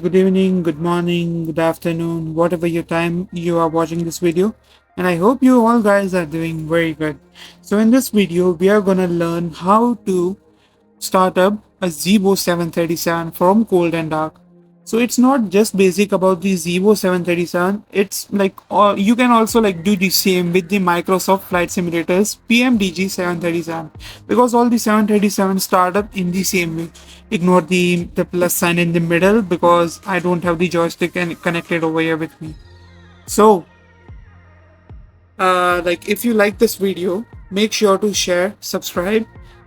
good evening, good morning, good afternoon, whatever your time you are watching this video. And I hope you all guys are doing very good. So in this video, we are gonna learn how to start up a Zibo 737 from cold and dark. So it's not just basic about the Zibo 737. It's like you can also like do the same with the Microsoft Flight Simulators PMDG 737 because all the 737 start up in the same way. Ignore the plus sign in the middle because I don't have the joystick connected over here with me. So like if you like this video, make sure to share, subscribe,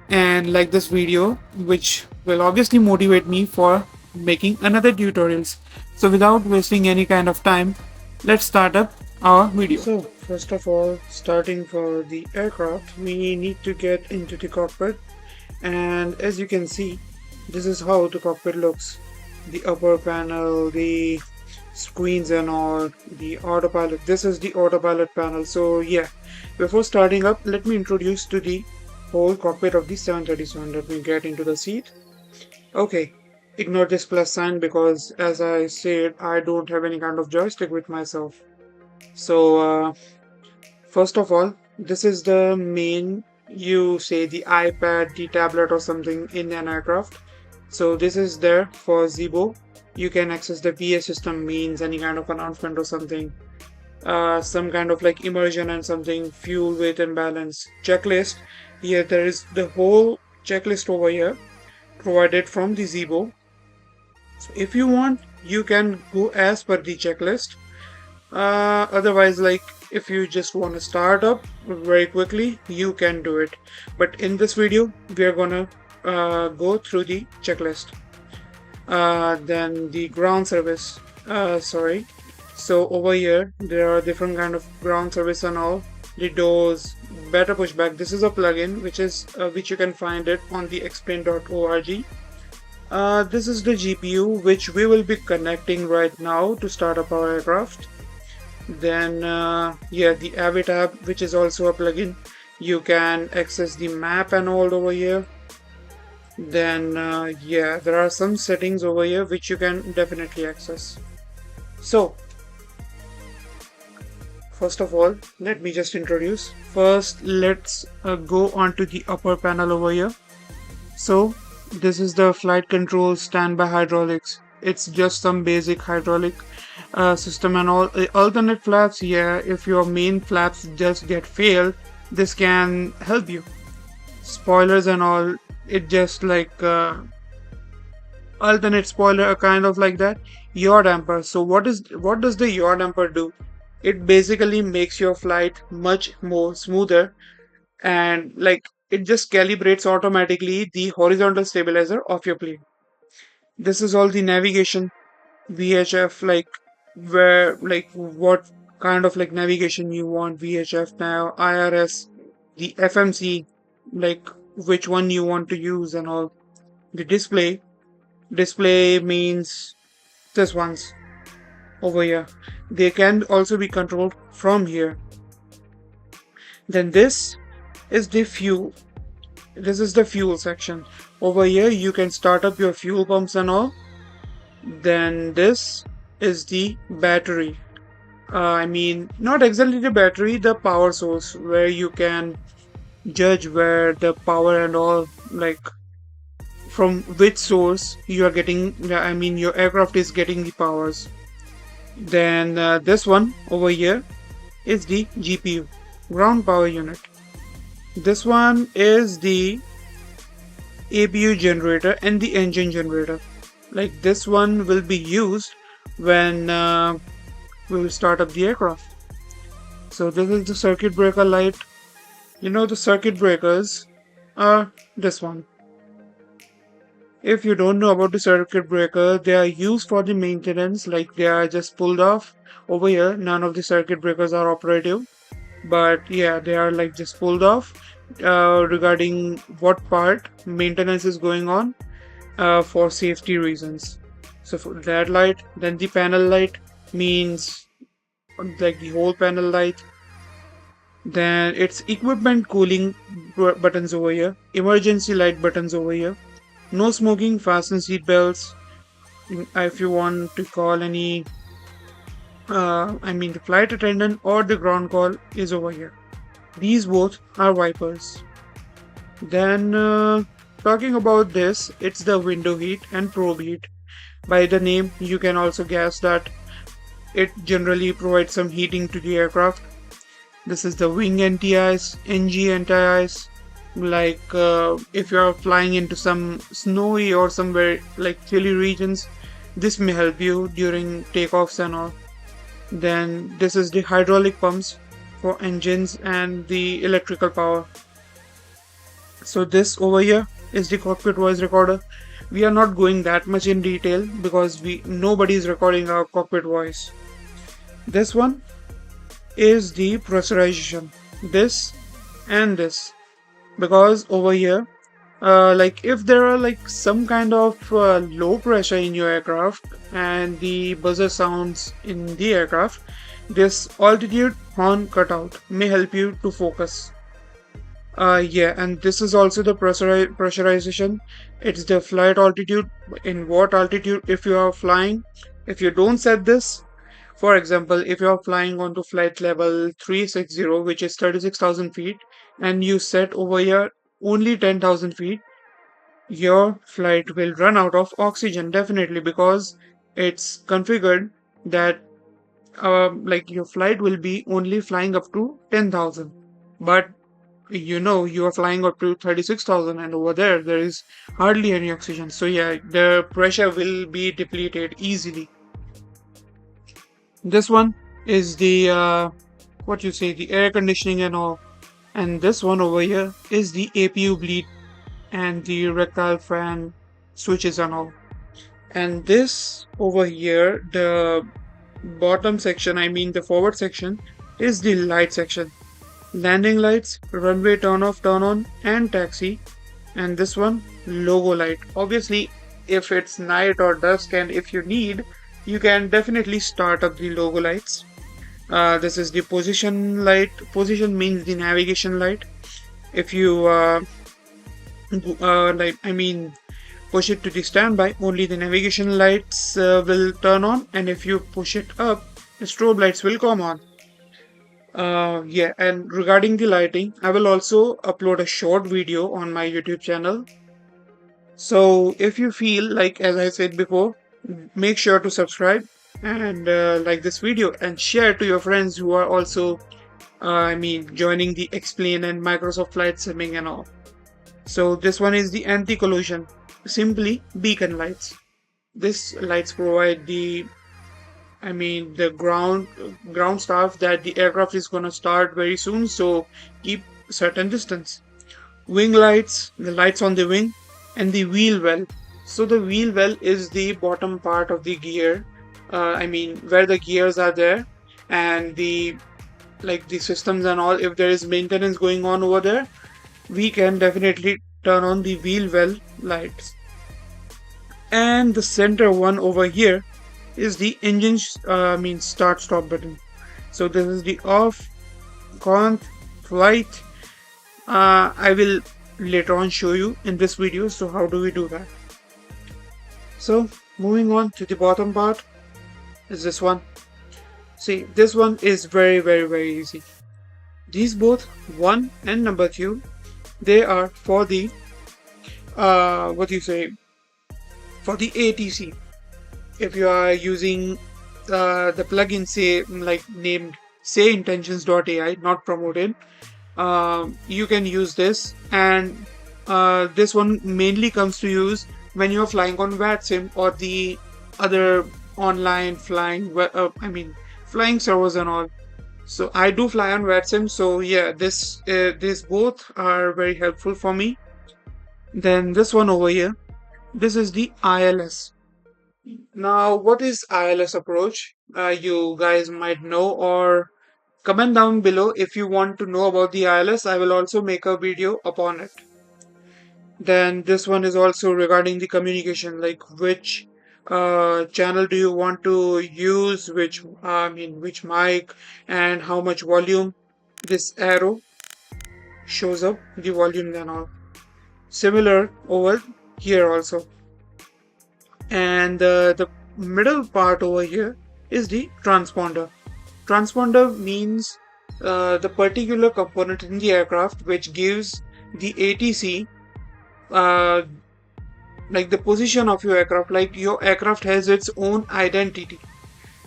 and like this video, which will obviously motivate me for making another tutorials. So without wasting any kind of time, let's start up our video. So first of all, starting for the aircraft, we need to get into the cockpit, and as you can see, this is how the cockpit looks. The upper panel, the screens and all, the autopilot. This is the autopilot panel. So yeah, before starting up, let me introduce to the whole cockpit of the 737. Let me get into the seat. Okay, ignore this plus sign because as I said, I don't have any kind of joystick with myself. So first of all, this is the main, you say the iPad, the tablet or something in an aircraft. So this is there for Zibo. You can access the PA system, means any kind of announcement or something. Some kind of like immersion and something, fuel, weight and balance, checklist. Here there is the whole checklist over here provided from the Zibo. So if you want, you can go as per the checklist. Otherwise, like if you just want to start up very quickly, you can do it. But in this video, we are gonna go through the checklist. Then the ground service. Sorry. So over here, there are different kind of ground service and all. The doors, better pushback. This is a plugin which you can find it on the explain.org. This is the GPU which we will be connecting right now to start up our aircraft. Then yeah, the AVI tab, which is also a plugin. You can access the map and all over here. Then yeah, there are some settings over here which you can definitely access. So first of all, let me just introduce. First, let's go on to the upper panel over here. So this is the flight control, standby hydraulics. It's just some basic hydraulic system and all. Alternate flaps, yeah, if your main flaps just get failed, this can help you. Spoilers and all, it just like alternate spoiler, kind of like that. Yaw damper. So what does the yaw damper do? It basically makes your flight much more smoother, and like it just calibrates automatically the horizontal stabilizer of your plane. This is all the navigation, VHF, like where like what kind of like navigation you want, VHF now, IRS, the FMC, like which one you want to use and all. The display means this ones over here. They can also be controlled from here. Then this is the fuel. This is the fuel section. Over here you can start up your fuel pumps and all. Then this is the battery. I mean, not exactly the battery, the power source, where you can judge where the power and all, like from which source you are getting, I mean your aircraft is getting the powers. Then this one over here is the GPU, ground power unit. This one is the APU generator and the engine generator. Like this one will be used when we will start up the aircraft. So this is the circuit breaker light. You know, the circuit breakers are this one. If you don't know about the circuit breaker, they are used for the maintenance, like they are just pulled off. Over here, none of the circuit breakers are operative, but yeah, they are like just pulled off regarding what part maintenance is going on for safety reasons. So for that light, then the panel light means like the whole panel light. Then it's equipment cooling buttons over here, emergency light buttons over here, no smoking, fasten seat belts, if you want to call any, the flight attendant or the ground call is over here. These both are wipers. Then, talking about this, it's the window heat and probe heat. By the name, you can also guess that it generally provides some heating to the aircraft. This is the wing anti-ice, NG anti-ice. Like if you are flying into some snowy or somewhere like chilly regions, this may help you during takeoffs and all. Then this is the hydraulic pumps for engines and the electrical power. So this over here is the cockpit voice recorder. We are not going that much in detail because we nobody is recording our cockpit voice. This one is the pressurization. This and this, because over here, like if there are like some kind of low pressure in your aircraft and the buzzer sounds in the aircraft, this altitude horn cutout may help you to focus. Yeah, and this is also the pressurization. It's the flight altitude, in what altitude if you are flying. If you don't set this, for example, if you are flying onto flight level 360, which is 36,000 feet, and you set over here only 10,000 feet, your flight will run out of oxygen definitely, because it's configured that like your flight will be only flying up to 10,000. But you are flying up to 36,000, and over there is hardly any oxygen. So yeah, the pressure will be depleted easily. This one is the what you say, the air conditioning and all. And this one over here is the APU bleed and the rectal fan switches and all. And this over here, the bottom section, the forward section, is the light section. Landing lights, runway turn off, turn on, and taxi. And this one, logo light. Obviously, if it's night or dusk and if you need, you can definitely start up the logo lights. This is the position light. Position means the navigation light. If you push it to the standby, only the navigation lights will turn on, and if you push it up, the strobe lights will come on. Yeah, and regarding the lighting, I will also upload a short video on my YouTube channel. So if you feel like, as I said before, make sure to subscribe and like this video and share to your friends who are also, joining the Explain and Microsoft Flight Simming and all. So this one is the anti-collision, simply beacon lights. This lights provide the ground staff that the aircraft is gonna start very soon, so keep certain distance. Wing lights, the lights on the wing, and the wheel well. So the wheel well is the bottom part of the gear. Where the gears are there, and the systems and all. If there is maintenance going on over there, we can definitely turn on the wheel well lights. And the center one over here is the engine start stop button. So this is the off, con, flight. I will later on show you in this video. So how do we do that? So moving on to the bottom part is this one. See, this one is very, very, very easy. These both, 1 and number 2, they are for the for the ATC. If you are using the plugin, say like named say intentions.ai, not promoted, you can use this, and this one mainly comes to use when you're flying on VATSIM or the other online flying flying servers and all. So I do fly on VATSIM, so yeah, this both are very helpful for me. Then this one over here, this is the ILS. Now, what is ILS approach? You guys might know, or comment down below if you want to know about the ILS. I will also make a video upon it. Then this one is also regarding the communication, like which channel do you want to use, which mic, and how much volume. This arrow shows up the volume and all. Similar over here also. And the middle part over here is the transponder. Transponder means the particular component in the aircraft which gives the ATC uh, like the position of your aircraft. Like your aircraft has its own identity.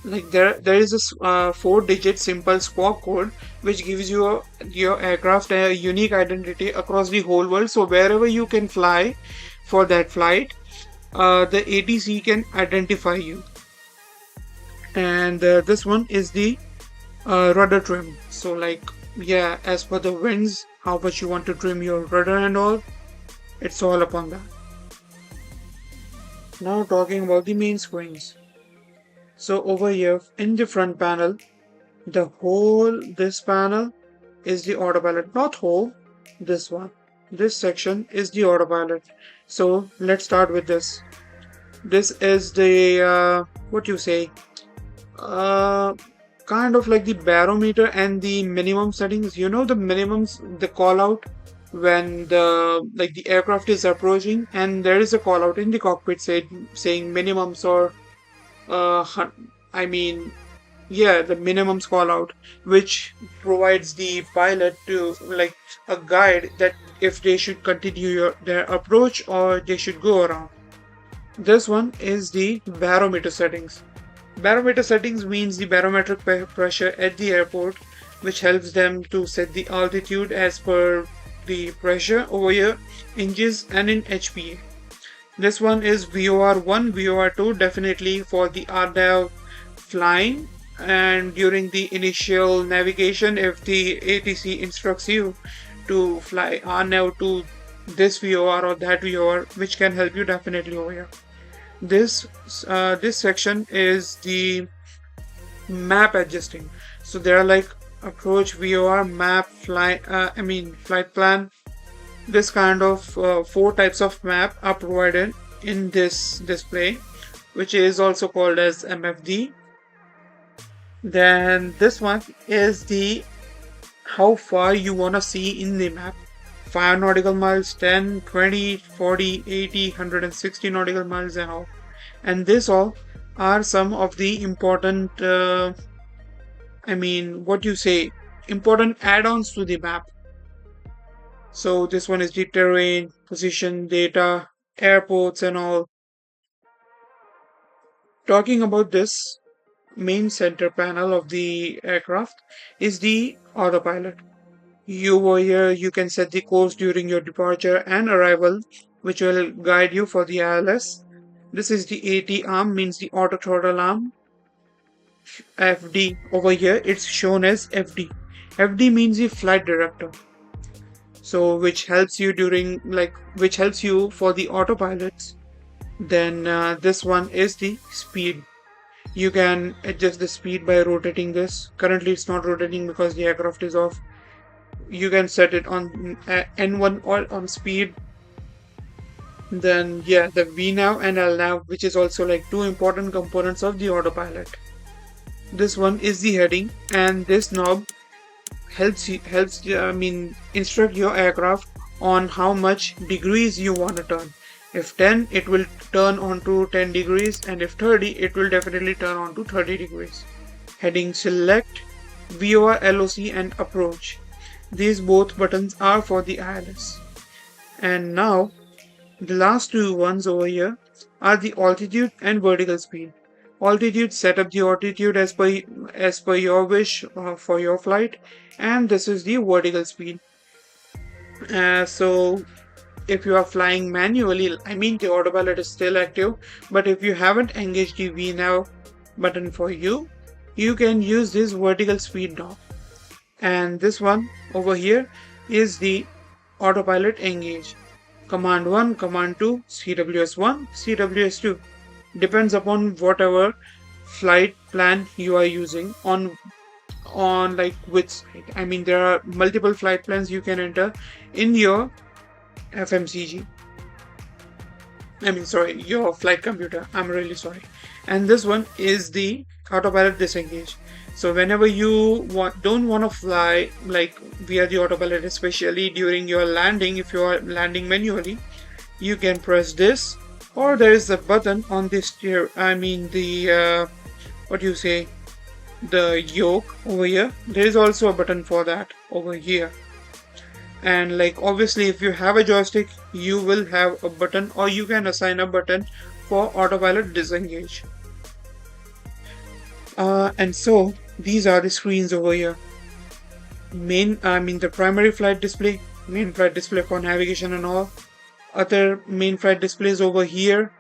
Like there is this 4-digit simple squawk code which gives your aircraft a unique identity across the whole world. So wherever you can fly for that flight, the ATC can identify you. And this one is the rudder trim. So like, yeah, as per the winds, how much you want to trim your rudder and all, it's all upon that. Now talking about the main screens. So over here in the front panel, the whole this panel is the autopilot. Not whole, this one. This section is the autopilot. So let's start with this. This is the what you say, uh, kind of like the barometer and the minimum settings. You know the minimums, the call out when the aircraft is approaching, and there is a call out in the cockpit saying minimums or I mean, yeah, the minimums call out, which provides the pilot to like a guide that if they should continue their approach or they should go around. This one is the barometer settings. Barometer settings means the barometric pressure at the airport, which helps them to set the altitude as per the pressure over here, inches and in HPA. This one is VOR1, VOR2, definitely for the RNAV flying, and during the initial navigation, if the ATC instructs you to fly RNAV to this VOR or that VOR, which can help you definitely over here. This section is the map adjusting. So there are like approach, VOR, map, flight plan. This kind of 4 types of map are provided in this display, which is also called as MFD. Then this one is the how far you want to see in the map. 5 nautical miles, 10, 20, 40, 80, 160 nautical miles and all. And this all are some of the important, important add-ons to the map. So this one is the terrain, position, data, airports and all. Talking about this main center panel of the aircraft is the autopilot. Over here you can set the course during your departure and arrival, which will guide you for the ILS. This is the AT arm, means the auto throttle arm. FD over here it's shown as FD. FD means the flight director. So which helps you for the autopilots. Then this one is the speed. You can adjust the speed by rotating this. Currently it's not rotating because the aircraft is off. You can set it on N1 or on speed. Then yeah, the VNAV and LNAV, which is also like 2 important components of the autopilot. This one is the heading, and this knob helps instruct your aircraft on how much degrees you want to turn. If 10, it will turn onto 10 degrees, and if 30, it will definitely turn onto 30 degrees. Heading select, VOR, LOC and approach. These both buttons are for the ILS. And now the last 2 ones over here are the altitude and vertical speed. Altitude, set up the altitude as per your wish for your flight, and this is the vertical speed. So if you are flying manually, the autopilot is still active, but if you haven't engaged the VNAV button for you can use this vertical speed knob. And this one over here is the autopilot engage. Command 1, command 2, CWS1, CWS2. Depends upon whatever flight plan you are using on like which side. There are multiple flight plans you can enter in your FMCG. Your flight computer. I'm really sorry. And this one is the autopilot disengage. So whenever you don't want to fly like via the autopilot, especially during your landing, if you are landing manually, you can press this Or there is a button on this steer. I mean the what do you say? The yoke over here. There is also a button for that over here. And like obviously, if you have a joystick, you will have a button, or you can assign a button for autopilot disengage. And so these are the screens over here. The primary flight display, main flight display for navigation and all. Other main flight displays over here,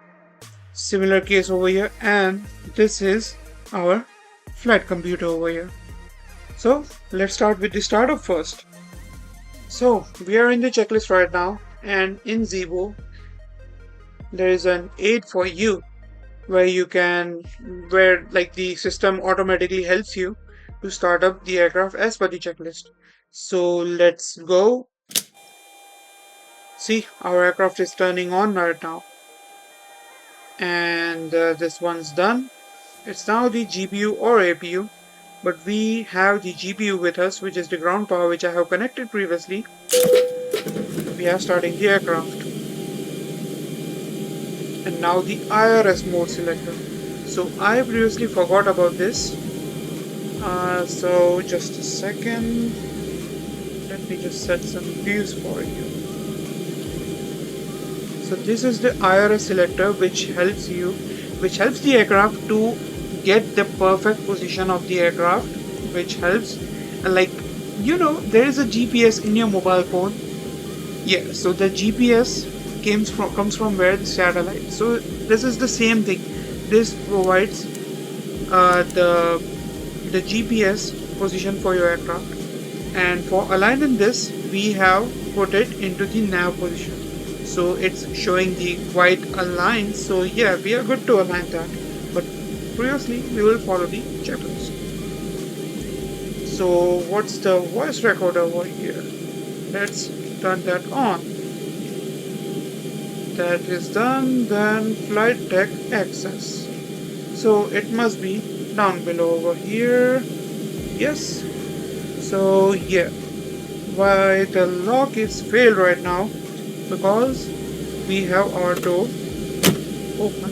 similar case over here, and this is our flight computer over here. So let's start with the startup first. So we are in the checklist right now, and in Zibo there is an aid for you where you can where like the system automatically helps you to start up the aircraft as per the checklist. So let's go. See, our aircraft is turning on right now, and this one's done. It's now the GPU or APU, but we have the GPU with us, which is the ground power which I have connected previously. We are starting the aircraft, and now the IRS mode selector. So I previously forgot about this. So just a second. Let me just set some views for you. So this is the IRS selector which helps the aircraft to get the perfect position of the aircraft, which helps like there is a GPS in your mobile phone. Yeah, so the GPS comes from where the satellite. So this is the same thing. This provides the GPS position for your aircraft, and for aligning this we have put it into the nav position, so it's showing the white align. So yeah, we are good to align that, but previously we will follow the checklist. So what's the voice recorder over here? Let's turn that on. That is done. Then flight deck access, so it must be down below over here. Yes. So yeah, why the lock is failed right now? Because we have our door open,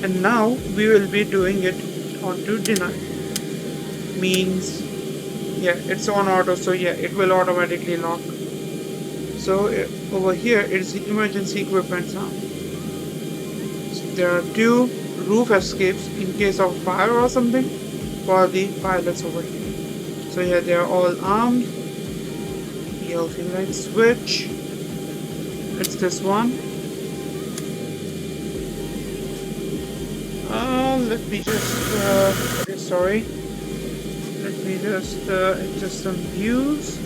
and now we will be doing it onto deny. Means yeah, it's on auto, so yeah, it will automatically lock. So over here it's the emergency equipment sound. So there are two roof escapes in case of fire or something for the pilots over here. So yeah, they are all armed. ELT light switch. It's this one. Let me just sorry. Let me just adjust some views.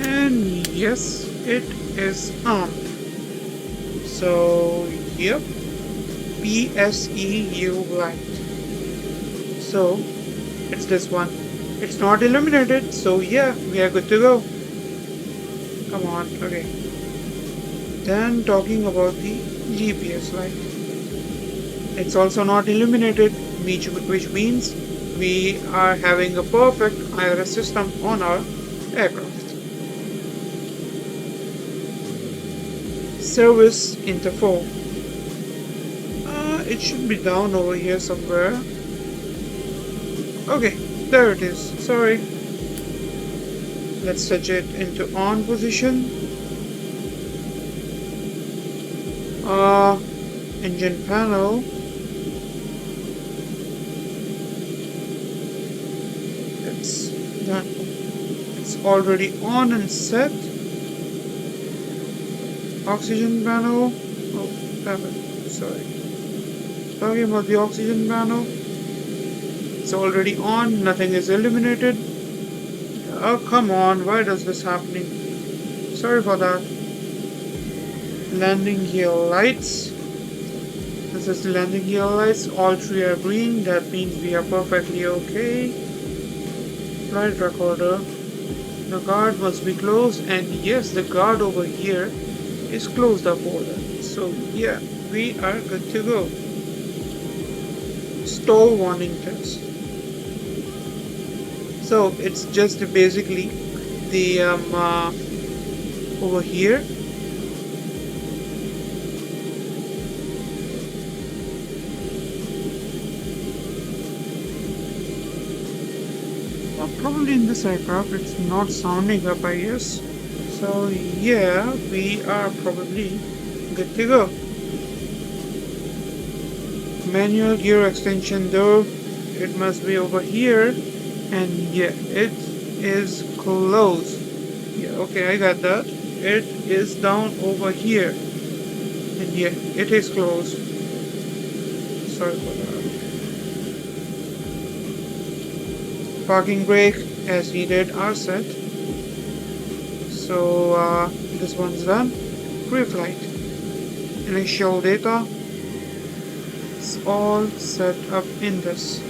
And yes, it is armed. So yep, PSEU light. So it's this one. It's not illuminated, so yeah, we are good to go. Come on, okay. Then talking about the GPS light. It's also not illuminated, which means we are having a perfect IRS system on our aircraft. Service interval. It should be down over here somewhere. Okay, there it is. Sorry. Let's set it into on position. Engine panel. It's done. It's already on and set. Oxygen panel. Oh, damn it. Sorry. Talking about the oxygen panel. It's already on. Nothing is illuminated. Oh, come on. Why does this happening? Sorry for that. Landing gear lights. This is the landing gear lights. All three are green. That means we are perfectly okay. Flight recorder. The guard must be closed, and yes, the guard over here is closed up over. So yeah, we are good to go. Stall warning test. So it's just basically the over here Probably in this aircraft, it's not sounding up, I guess. So yeah, we are probably good to go. Manual gear extension though, it must be over here. And yeah, it is closed. Yeah, okay, I got that. It is down over here. And yeah, it is closed. Sorry for that. Parking brake as needed are set. So this one's done. Pre-flight. Initial data. It's all set up in this.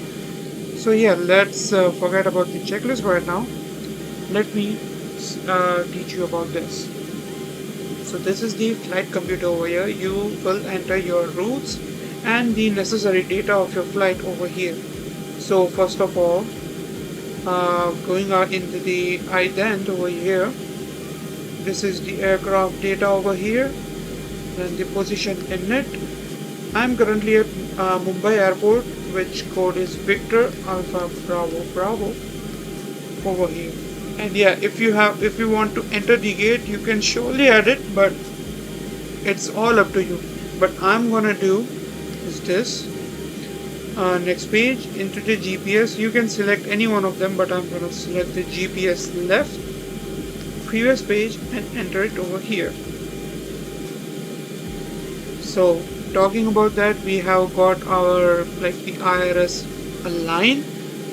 So yeah, let's forget about the checklist right now. Let me teach you about this. So this is the flight computer over here. You will enter your routes and the necessary data of your flight over here. So first of all, going into the ident over here, this is the aircraft data over here, then the position in it. I'm currently at Mumbai airport, which code is Victor Alpha Bravo Bravo over here. And yeah, if you want to enter the gate, you can surely add it, but it's all up to you. But I'm gonna do is this. Next page, into the GPS, you can select any one of them, but I'm gonna select the GPS left, previous page, and enter it over here. So talking about that, we have got our the IRS align.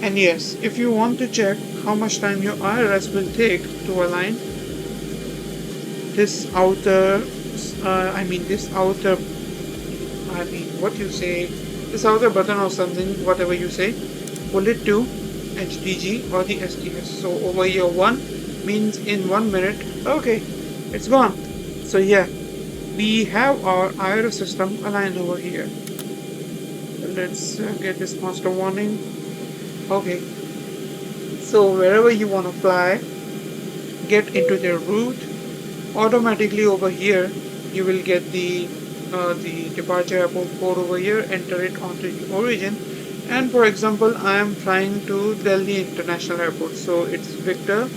And yes, if you want to check how much time your IRS will take to align, this outer, this outer button or something, whatever you say, pull it to HDG or the SDS. So over here 1 means in 1 minute, okay, it's gone. So yeah, we have our IRS system aligned over here. Let's get this master warning. Okay, so wherever you want to fly, get into the route. Automatically over here, you will get the departure airport code over here. Enter it onto the origin. And for example, I am flying to Delhi International Airport, so it's Victor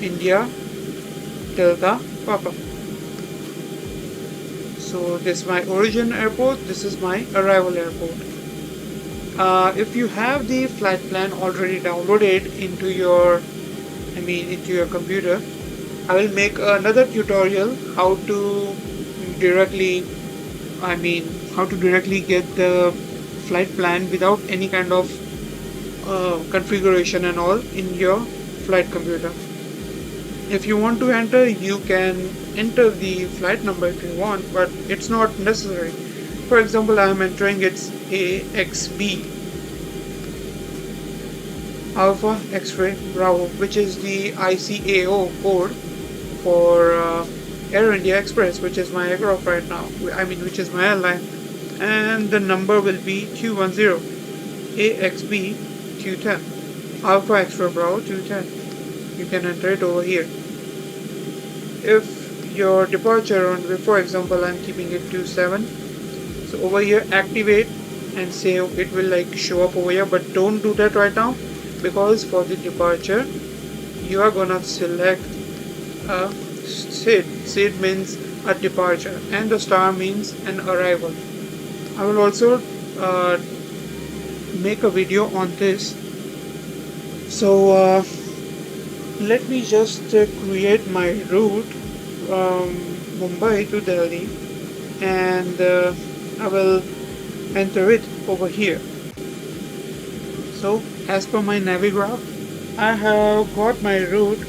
India Delta Papa. So this is my origin airport. This is my arrival airport. If you have the flight plan already downloaded into your computer, I will make another tutorial how to directly get the flight plan without any kind of configuration and all in your flight computer. If you want to enter, you can enter the flight number if you want, but it's not necessary. For example, I am entering its AXB, Alpha X-Ray Bravo, which is the ICAO code for Air India Express, which is my aircraft right now, which is my airline, and the number will be 210 AXB 210 Alpha X-Ray Bravo 210. You can enter it over here. If your departure on, for example, I'm keeping it to 7, so over here activate and save, it will show up over here, but don't do that right now, because for the departure you are gonna select a SID. SID means a departure and the star means an arrival. I will also make a video on this. So let me just create my route from Mumbai to Delhi, and I will enter it over here. So as per my navigraph, I have got my route,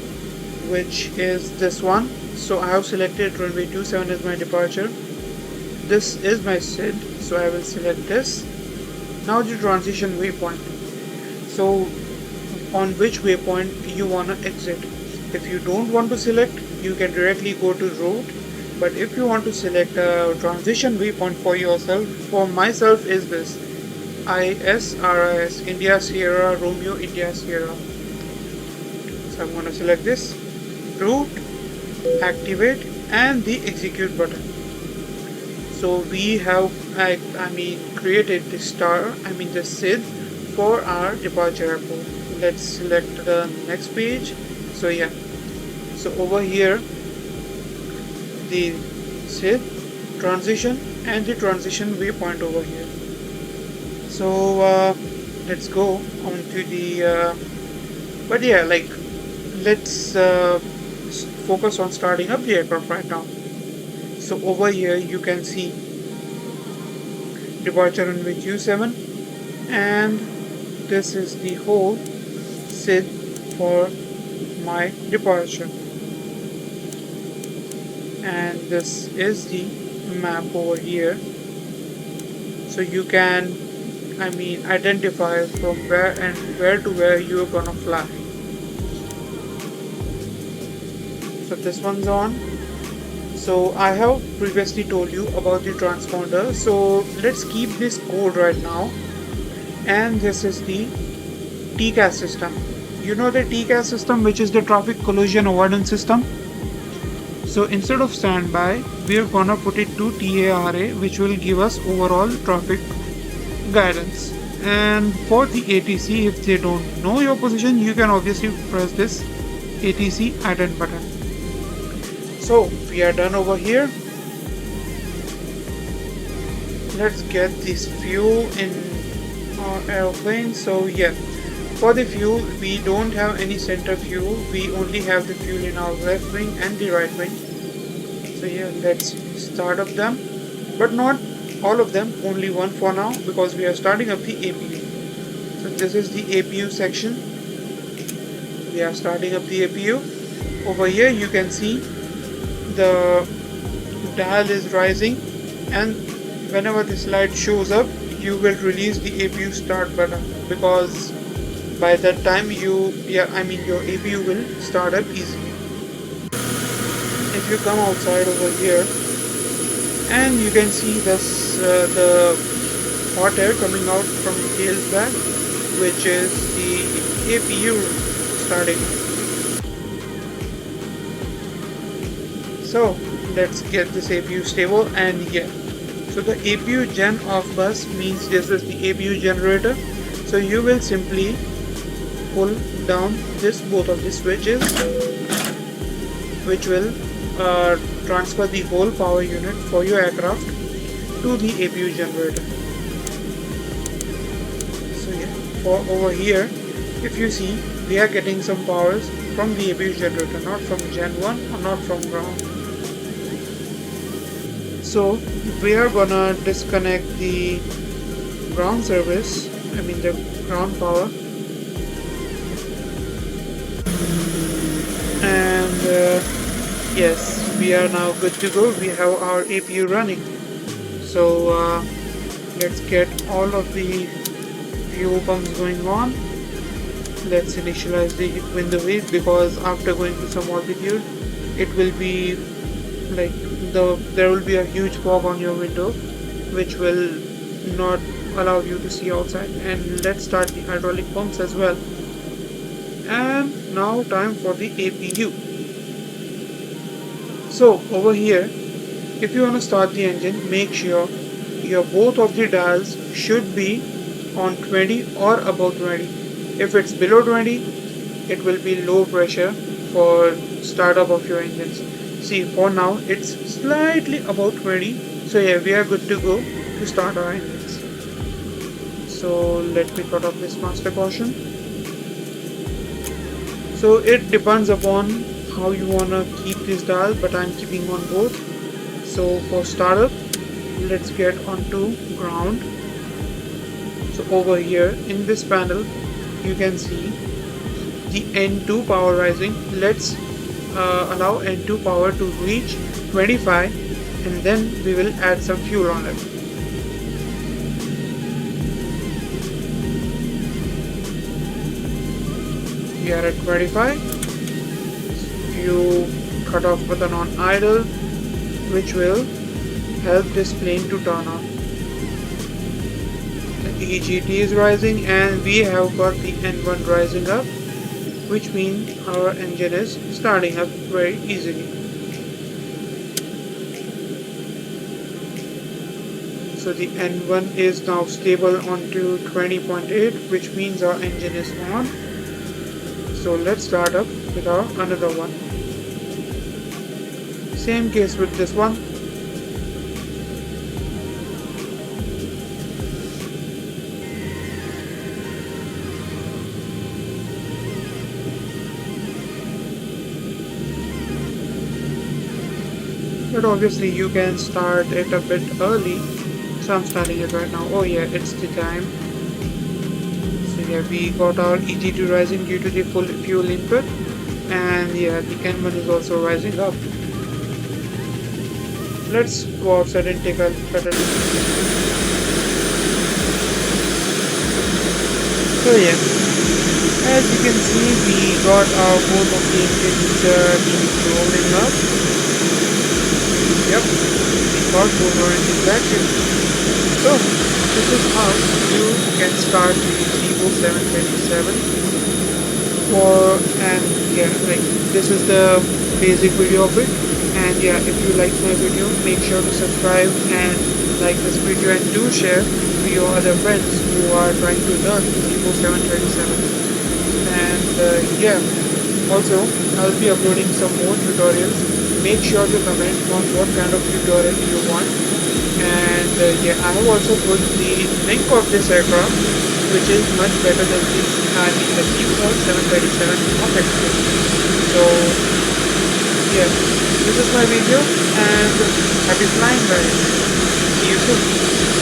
which is this one. So I have selected runway 27 as my departure. This is my SID, so I will select this. Now the transition waypoint. So on which waypoint you want to exit. If you don't want to select, you can directly go to route, but if you want to select a transition waypoint for yourself, for myself is this ISRIS, India Sierra Romeo India Sierra. So I'm going to select this route, activate, and the execute button. So we have created the SID for our departure airport. let's select the next page. So yeah, so over here the SID transition and the transition waypoint over here. So let's go on to the but yeah, like let's focus on starting up the aircraft right now. So over here you can see departure runway Q7, and this is the whole SID for my departure, and this is the map over here, so you can identify from where to where you're gonna fly. So this one's on. So I have previously told you about the transponder, so let's keep this code right now. And this is the TCAS system. You know the TCAS system, which is the traffic collision avoidance system. So instead of standby, we're gonna put it to TARA, which will give us overall traffic guidance. And for the ATC, if they don't know your position, you can obviously press this ATC attend button. So we are done over here. Let's get this fuel in our airplane. So yeah, for the fuel, we don't have any center fuel. We only have the fuel in our left wing and the right wing. So yeah, let's start up them, but not all of them, only one for now, because we are starting up the APU. So this is the APU section. We are starting up the APU. Over here you can see the dial is rising, and whenever this light shows up, you will release the APU start button, because by that time your APU will start up easily. If you come outside over here, and you can see this the hot air coming out from the tail bag, which is the APU starting. So let's get this APU stable, and yeah, so the APU gen off bus means this is the APU generator. So you will simply pull down both of the switches, which will transfer the whole power unit for your aircraft to the APU generator. So yeah, for over here, if you see, we are getting some powers from the APU generator, not from Gen 1 or not from ground. So we are gonna disconnect the ground service, the ground power, and yes, we are now good to go. We have our APU running. So let's get all of the fuel pumps going on. Let's initialize the window weight, because after going to some altitude, it will be like there will be a huge fog on your window, which will not allow you to see outside. And let's start the hydraulic pumps as well. And now time for the APU. So over here, if you want to start the engine, make sure your both of the dials should be on 20 or above 20. If it's below 20, it will be low pressure for startup of your engines. See, for now it's slightly above 20, so yeah, we are good to go to start our engines. So let me cut off this master caution. So it depends upon how you wanna keep this dial, but I'm keeping on both. So for startup, let's get onto ground. So over here in this panel, you can see the N2 power rising. Let's allow N2 power to reach 25, and then we will add some fuel on it. We are at 25. You cut off button on idle, which will help this plane to turn on. The EGT is rising, and we have got the N1 rising up, which means our engine is starting up very easily. So the N1 is now stable onto 20.8, which means our engine is on. So let's start up with our another one. Same case with this one. But obviously you can start it a bit early. So I'm starting it right now. Oh yeah, it's the time. So yeah, we got our EG2 rising due to the full fuel input. And yeah, the N1 is also rising up. Let's go outside and take a better look. So yeah, as you can see, we got our both of the engines rolling up. Yep, we got both our engines active. So this is how you can start the Zibo 727 for, and yeah, like this is the basic video of it. And yeah, if you like my video, make sure to subscribe and like this video, and do share to your other friends who are trying to learn Zibo 727. And yeah, also I'll be uploading some more tutorials. Make sure to comment on what kind of tutorial you want. And yeah, I have also put the link of this aircraft, which is much better than the default 737 of Express. So yeah, this is my video, and happy flying guys. See you soon.